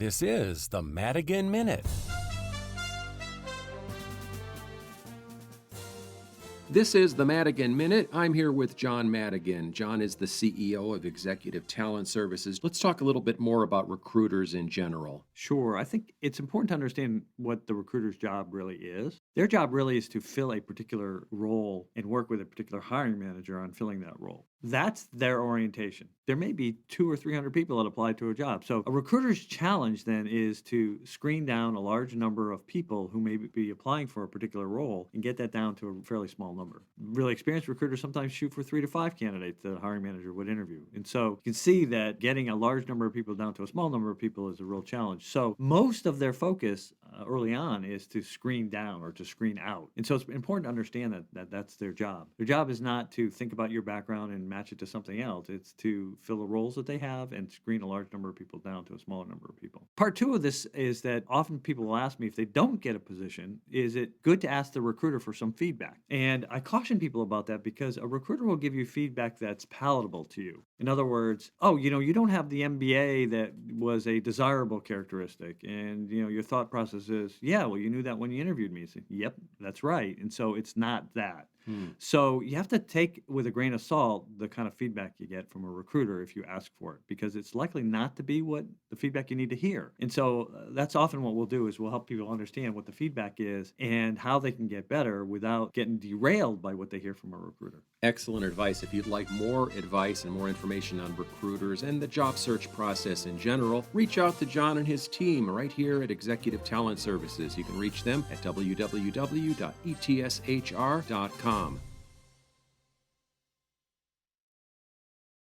This is the Madigan Minute. This is the Madigan Minute. I'm here with John Madigan. John is the CEO of Executive Talent Services. Let's talk a little bit more about recruiters in general. Sure. I think it's important to understand what the recruiter's job really is. Their job really is to fill a particular role and work with a particular hiring manager on filling that role. That's their orientation. There may be 200 or 300 people that apply to a job. So a recruiter's challenge then is to screen down a large number of people who may be applying for a particular role and get that down to a fairly small number. Really experienced recruiters sometimes shoot for 3 to 5 candidates that a hiring manager would interview. And so you can see that getting a large number of people down to a small number of people is a real challenge. So most of their focus early on is to screen down or to screen out. And so it's important to understand that that's their job. Their job is not to think about your background and match it to something else. It's to fill the roles that they have and screen a large number of people down to a smaller number of people. Part 2 of this is that often people will ask me if they don't get a position, is it good to ask the recruiter for some feedback? And I caution people about that because a recruiter will give you feedback that's palatable to you. In other words, you don't have the MBA that was a desirable characteristic. And, your thought process is, yeah, well, you knew that when you interviewed me. You say, yep, that's right. And so it's not that. So you have to take with a grain of salt the kind of feedback you get from a recruiter if you ask for it, because it's likely not to be what the feedback you need to hear. And so that's often what we'll do is we'll help people understand what the feedback is and how they can get better without getting derailed by what they hear from a recruiter. Excellent advice. If you'd like more advice and more information on recruiters and the job search process in general, reach out to John and his team right here at Executive Talent Services. You can reach them at www.etshr.com.